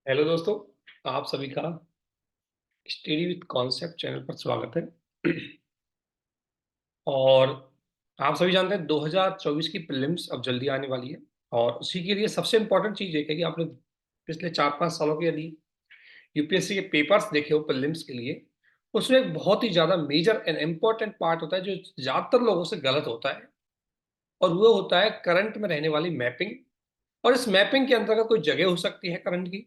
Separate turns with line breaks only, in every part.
Hello दोस्तों। आप सभी का स्टडी विद कॉन्सेप्ट चैनल पर स्वागत है। और आप सभी जानते हैं 2024 की प्रीलिम्स अब जल्दी आने वाली है। और उसी के लिए सबसे इम्पोर्टेंट चीज़ ये है कि आपने पिछले 4-5 सालों के यदि यूपीएससी के पेपर्स देखे हो प्रीलिम्स के लिए, उसमें एक बहुत ही ज़्यादा मेजर एंड इम्पोर्टेंट पार्ट होता है जो ज़्यादातर लोगों से गलत होता है। और वो होता है करंट में रहने वाली मैपिंग। और इस मैपिंग के अंतर्गत कोई जगह हो सकती है करंट की,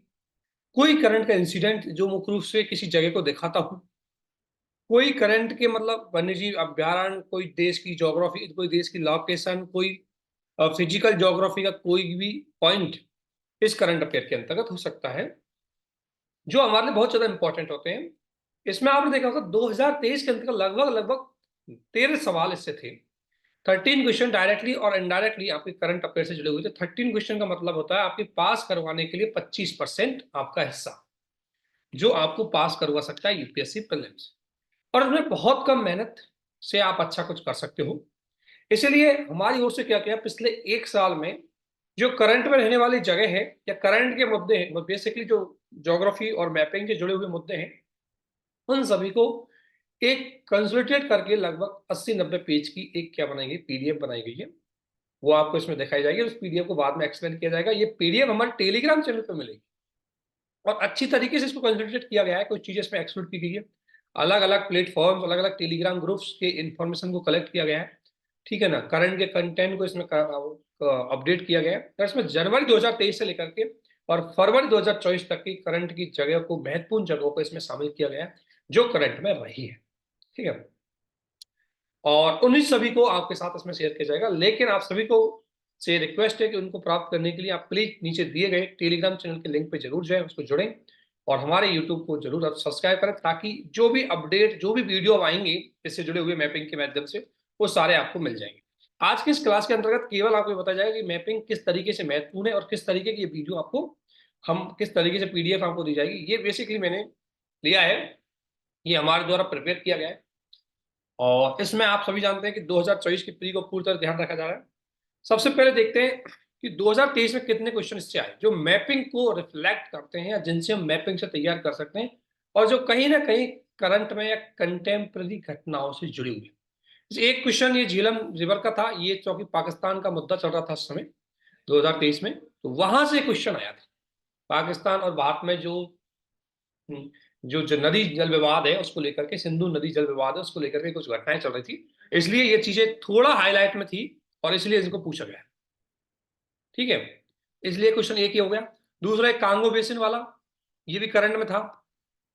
कोई करंट का इंसिडेंट जो मुख्य रूप से किसी जगह को दिखाता हो, कोई करंट के मतलब वन्यजीव अभ्यारण्य, कोई देश की ज्योग्राफी, कोई देश की लोकेशन, कोई फिजिकल ज्योग्राफी का कोई भी पॉइंट इस करंट अफेयर के अंतर्गत हो सकता है, जो हमारे लिए बहुत ज्यादा इंपॉर्टेंट होते हैं। इसमें आपने देखा होगा 2023 के अंतर्गत लगभग लगभग 13 सवाल इससे थे। 13 क्वेश्चन डायरेक्टली और इनडायरेक्टली आपके करंट अफेयर से जुड़े हुए थे। 13 क्वेश्चन का मतलब होता है आपके पास करवाने के लिए 25% आपका हिस्सा, जो आपको पास करवा सकता है यूपीएससी प्रीलिम्स। और उसमें बहुत कम मेहनत से आप अच्छा कुछ कर सकते हो। इसलिए हमारी ओर से क्या किया पिछले 1 साल में, जो करंट में रहने वाली जगह है या करंट के मुद्दे हैं, बेसिकली जो ज्योग्राफी और मैपिंग से जुड़े हुए मुद्दे हैं, उन सभी को एक कंसोलिडेट करके लगभग 80-90 पेज की एक क्या बनाई गई, पीडीएफ बनाई गई है। वो आपको इसमें दिखाई जाएगी। उस पीडीएफ को बाद में एक्सप्लेन किया जाएगा। ये पीडीएफ हमारे टेलीग्राम चैनल पर मिलेगी और अच्छी तरीके से इसको कंसोलिडेट किया गया है। कुछ चीजें इसमें एक्सक्लूड की गई है। अलग अलग प्लेटफॉर्म्स, अलग अलग टेलीग्राम ग्रुप्स के इंफॉर्मेशन को कलेक्ट किया गया है। ठीक है ना, करंट के कंटेंट को इसमें अपडेट किया गया है। तो इसमें जनवरी 2023 से लेकर के और फरवरी 2024 तक की करंट की जगह को, महत्वपूर्ण जगहों को इसमें शामिल किया गया है जो करंट में रही है। ठीक है, और उन्हीं सभी को आपके साथ इसमें शेयर किया जाएगा। लेकिन आप सभी को से रिक्वेस्ट है कि उनको प्राप्त करने के लिए आप प्लीज नीचे दिए गए टेलीग्राम चैनल के लिंक पे जरूर जाएं, उसको जुड़ें और हमारे यूट्यूब को जरूर आप सब्सक्राइब करें, ताकि जो भी अपडेट, जो भी वीडियो आएंगे इससे जुड़े हुए मैपिंग के माध्यम से, वो सारे आपको मिल जाएंगे। आज की इस क्लास के अंतर्गत केवल आपको बताया जाएगा कि मैपिंग किस तरीके से महत्वपूर्ण है और किस तरीके की वीडियो आपको, हम किस तरीके से पीडीएफ आपको दी जाएगी। ये बेसिकली मैंने लिया है, ये हमारे द्वारा प्रिपेयर किया गया है। और इसमें आप सभी जानते हैं कि 2024 की प्री को पूरी तरह ध्यान रखा जा रहा है। सबसे पहले देखते हैं कि 2023 में कितने क्वेश्चन इससे आए जो मैपिंग को रिफ्लेक्ट करते हैं या जिनसे हम मैपिंग से तैयार कर सकते हैं, और जो कहीं ना कहीं करंट में या कंटेम्प्रेरी घटनाओं से जुड़ी हुई है। जैसे एक क्वेश्चन ये झीलम रिवर का था, ये चूंकि पाकिस्तान का मुद्दा चल रहा था उस समय 2023 में, तो वहां से क्वेश्चन आया था। पाकिस्तान और भारत में जो नदी जल विवाद है उसको लेकर के, सिंधु नदी जल विवाद है उसको लेकर के कुछ घटनाएं चल रही थी, इसलिए ये चीजें थोड़ा हाईलाइट में थी और इसलिए इनको पूछा गया। ठीक है, इसलिए क्वेश्चन एक ही हो गया। दूसरा एक कांगो बेसिन वाला, ये भी करंट में था।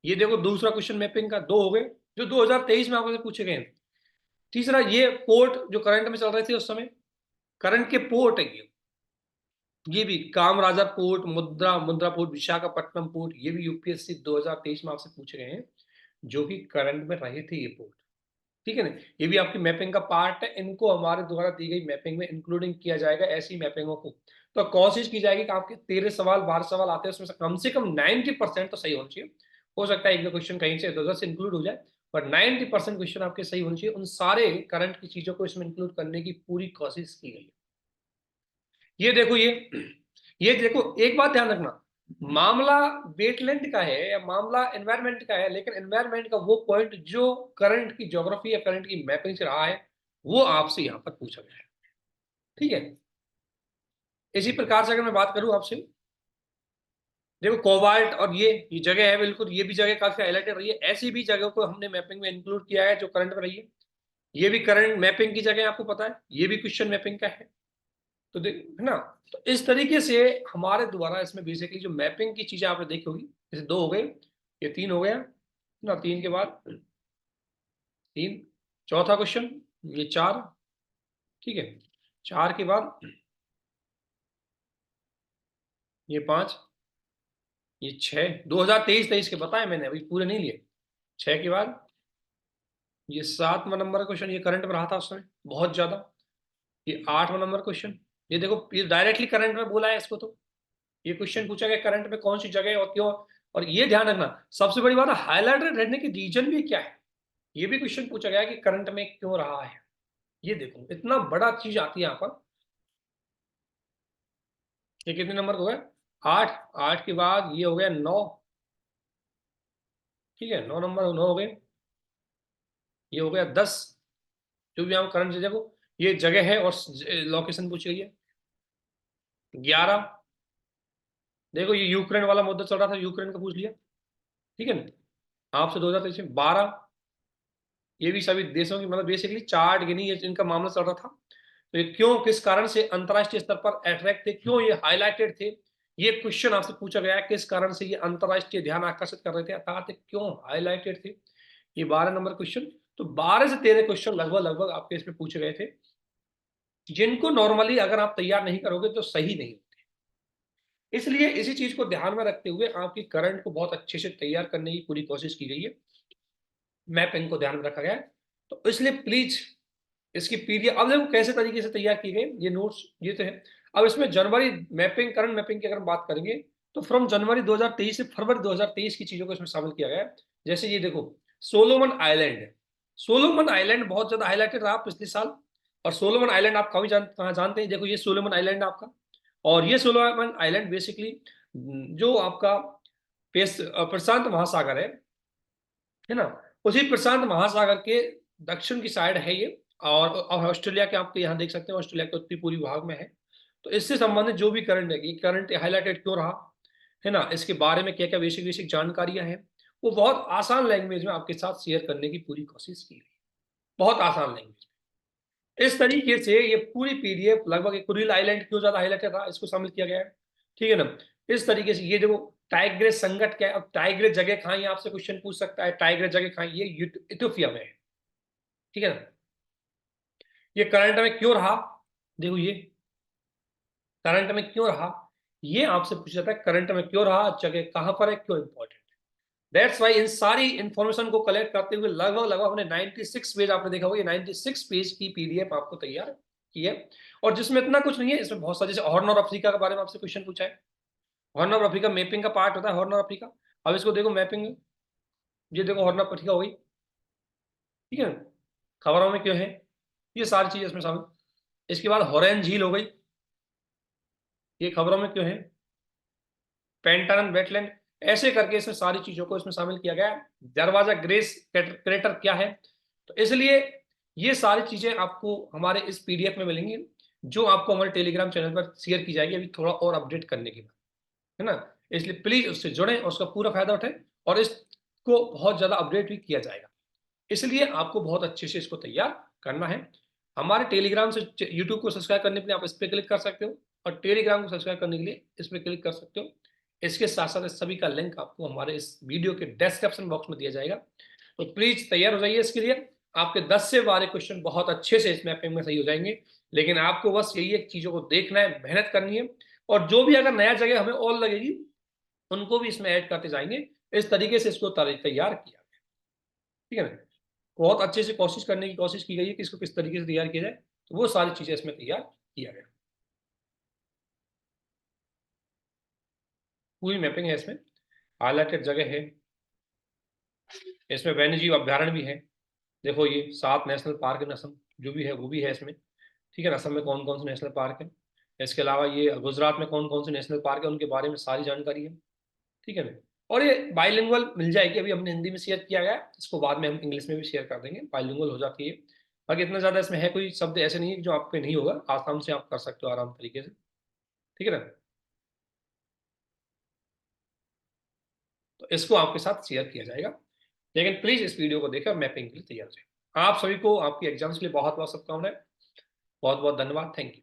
ये देखो दूसरा क्वेश्चन मैपिंग का, दो हो गए जो 2023 में आपसे पूछे गए हैं। तीसरा ये पोर्ट जो करंट में चल रहे थे उस समय, करंट के पोर्ट है ये भी कामराजा पोर्ट, मुद्रा मुद्रा पोर्ट, विशाखापट्टनम पोर्ट, ये भी यूपीएससी 2023 में आपसे पूछे गए हैं, जो कि करंट में रहे थे ये पोर्ट। ठीक है ना, ये भी आपकी मैपिंग का पार्ट है। इनको हमारे द्वारा दी गई मैपिंग में इंक्लूडिंग किया जाएगा, ऐसी मैपिंगों को। तो कोशिश की जाएगी कि आपके 13 सवाल 12 सवाल आते हैं उसमें से कम 90% तो सही होना चाहिए। हो सकता है एक दो क्वेश्चन कहीं से इधर उधर से इंक्लूड हो जाए, बट 90% क्वेश्चन आपके सही होने चाहिए। उन सारे करंट की चीजों को इसमें इंक्लूड करने की पूरी कोशिश की गई है। ये देखो ये देखो, एक बात ध्यान रखना, मामला वेटलैंड का है या मामला एनवायरनमेंट का है, लेकिन एनवायरनमेंट का वो पॉइंट जो करंट की ज्योग्राफी या करंट की मैपिंग से रहा है, वो आपसे यहां पर पूछा गया है। ठीक है, इसी प्रकार से अगर मैं बात करूं आपसे, देखो कोबाल्ट और ये जगह है, बिल्कुल ये भी जगह काफी हाईलाइटेड रही है। ऐसी भी जगह को हमने मैपिंग में इंक्लूड किया है जो करंट में रही है। ये भी करंट मैपिंग की जगह, आपको पता है ये भी क्वेश्चन मैपिंग का है। तो देख है ना, तो इस तरीके से हमारे द्वारा इसमें बेसिकली जो मैपिंग की चीजें आपने देखी होगी, जैसे दो हो गए, ये तीन हो गया ना, तीन के बाद तीन, चौथा क्वेश्चन, ये चार। ठीक है, चार के बाद ये पांच, ये छह। 2023 के बताए मैंने, अभी पूरे नहीं लिए। छह के बाद ये 7वां नंबर का क्वेश्चन, ये करंट में रहा था उस समय बहुत ज्यादा। ये 8वां नंबर क्वेश्चन, ये देखो ये डायरेक्टली करंट में बोला है इसको। तो ये क्वेश्चन पूछा गया करंट में कौन सी जगह और क्यों। और ये ध्यान रखना, सबसे बड़ी बात है हाईलाइटेड रहने की रीजन भी क्या है। ये भी क्वेश्चन पूछा गया कि करंट में क्यों रहा है। ये देखो इतना बड़ा चीज आती है यहाँ पर। ये कितने नंबर को है, 8, 8 के बाद ये हो गया 9, ठीक है, 9 नंबर 9 हो गए, ये हो गया 10, जो भी यहाँ करंट जगह को ये जगह है और लोकेशन पूछी गई है। 11, देखो ये यूक्रेन वाला मुद्दा चल रहा था, यूक्रेन का पूछ लिया, ठीक है ना, आपसे 2023 में। 12, ये भी सभी देशों की मतलब बेसिकली चार्ट गिनी इनका मामला चल रहा था, तो ये क्यों किस कारण से अंतरराष्ट्रीय स्तर पर अट्रैक्ट थे, क्यों ये हाईलाइटेड थे, ये क्वेश्चन आपसे पूछा गया है, किस कारण से ये अंतरराष्ट्रीय ध्यान आकर्षित कर रहे थे, अर्थात क्यों हाईलाइटेड थे, ये 12 नंबर क्वेश्चन। तो 12 से 13 क्वेश्चन लगभग लगभग आपके इसमें पूछे गए थे, जिनको नॉर्मली अगर आप तैयार नहीं करोगे तो सही नहीं होते। इसलिए इसी चीज को ध्यान में रखते हुए आपकी करंट को बहुत अच्छे से तैयार करने की पूरी कोशिश की गई है, मैपिंग को ध्यान में रखा गया है। तो इसलिए प्लीज इसकी पीडीएफ अब देखो कैसे तरीके से तैयार किए गए ये नोट्स, ये तो है। अब इसमें जनवरी मैपिंग, करंट मैपिंग की अगर हम बात करेंगे तो फ्रॉम जनवरी 2023 से फरवरी 2023 की चीजों को इसमें शामिल किया गया है। जैसे ये देखो, सोलोमन आइलैंड, सोलोमन आइलैंड बहुत ज्यादा हाईलाइटेड रहा पिछले साल, और सोलोमन आइलैंड आप कहाँ जानते हैं, देखो ये सोलोमन आइलैंड आपका, और ये सोलोमन आइलैंड बेसिकली जो आपका प्रशांत महासागर है ना, उसी प्रशांत महासागर के दक्षिण की साइड है ये, और ऑस्ट्रेलिया के आपके यहाँ देख सकते हैं, ऑस्ट्रेलिया के उत्तरी पूर्वी भाग में है। तो इससे संबंधित जो भी करंट है, ये करंट हाईलाइटेड क्यों रहा है ना, इसके बारे में क्या क्या बेसिक बेसिक जानकारियां हैं, वो बहुत आसान लैंग्वेज में आपके साथ शेयर करने की पूरी कोशिश की गई, बहुत आसान लैंग्वेज। इस तरीके से ये पूरी पीडीएफ लगभग एक कुरिल आइलैंड क्यों ज्यादा हाईलाइटेड था इसको शामिल किया गया है, ठीक है ना। इस तरीके से ये देखो टाइग्रेस संकट क्या है, अब टाइग्रेस जगह कहाँ है आपसे क्वेश्चन पूछ सकता है, टाइग्रेस जगह कहाँ है, ये इथियोपिया में है, ठीक है ना। ये करंट में क्यों रहा, देखो ये करंट में क्यों रहा, ये आपसे पूछा जाता है करंट में क्यों रहा, जगह कहां पर है, क्यों इंपॉर्टेंट। दैट्स वाई इन सारी इंफॉर्मेशन को कलेक्ट करते हुए लगभग लगभग हमने 96 पेज, आपने देखा होगा ये 96 पेज की पीडीएफ आपको तैयार की है, और जिसमें इतना कुछ नहीं है, इसमें बहुत सारे, जैसे हॉर्न ऑफ अफ्रीका के बारे में आपसे क्वेश्चन पूछा है, हॉर्न ऑफ अफ्रीका मैपिंग का पार्ट होता है हॉर्न ऑफ अफ्रीका। अब इसको देखो मैपिंग, ये देखो हॉर्न ऑफ अफ्रीका हो गई, ठीक है, खबरों में क्यों है, ये सारी चीजें इसमें शामिल। इसके बाद हॉरेन झील हो गई, ये खबरों में क्यों है, पेंटारन वेटलैंड, ऐसे करके इसमें सारी चीजों को इसमें शामिल किया गया है। दरवाजा ग्रेस क्रेटर क्या है, तो इसलिए ये सारी चीजें आपको हमारे इस पीडीएफ में मिलेंगी, जो आपको हमारे टेलीग्राम चैनल पर शेयर की जाएगी अभी थोड़ा और अपडेट करने के बाद, है ना। इसलिए प्लीज उससे जुड़ें और उसका पूरा फायदा उठाएं, और इसको बहुत ज्यादा अपडेट भी किया जाएगा, इसलिए आपको बहुत अच्छे से इसको तैयार करना है। हमारे टेलीग्राम से यूट्यूब को सब्सक्राइब करने के लिए आप इस पर क्लिक कर सकते हो, और टेलीग्राम को सब्सक्राइब करने के लिए इस पर क्लिक कर सकते हो। इसके साथ साथ इस सभी का लिंक आपको हमारे इस वीडियो के डिस्क्रिप्शन बॉक्स में दिया जाएगा। तो प्लीज तैयार हो जाइए इसके लिए, आपके 10 से 12 क्वेश्चन बहुत अच्छे से इस मैपिंग में सही हो जाएंगे, लेकिन आपको बस यही एक चीजों को देखना है, मेहनत करनी है, और जो भी अगर नया जगह हमें और लगेगी उनको भी इसमें ऐड करते जाएंगे। इस तरीके से इसको तैयार किया, ठीक है ना। बहुत अच्छे से कोशिश करने की कोशिश की गई है कि इसको किस तरीके से तैयार किया जाए, तो वो सारी चीजें इसमें तैयार किया गया, पूरी मैपिंग है इसमें, हाईलाइटेड जगह है, इसमें वन्यजीव अभ्यारण्य भी है, देखो ये 7 नेशनल पार्क है, असम जो भी है वो भी है इसमें, ठीक है ना, असम में कौन कौन से नेशनल पार्क है, इसके अलावा ये गुजरात में कौन कौन से नेशनल पार्क है उनके बारे में सारी जानकारी है, ठीक है ना। और ये बाइलिंगुअल मिल जाएगी, अभी हमने हिंदी में शेयर किया गया है, इसको बाद में हम इंग्लिश में भी शेयर कर देंगे, बाइलिंगुअल हो जाती है। बाकी इतना ज्यादा इसमें है, कोई शब्द ऐसे नहीं है जो आप पे नहीं होगा, आसाम से आप कर सकते हो आराम तरीके से, ठीक है ना। तो इसको आपके साथ शेयर किया जाएगा, लेकिन प्लीज इस वीडियो को देखकर मैपिंग के लिए तैयार हो जाए। आप सभी को आपकी एग्जाम्स के लिए बहुत बहुत शुभकामनाएं, बहुत बहुत धन्यवाद, थैंक यू।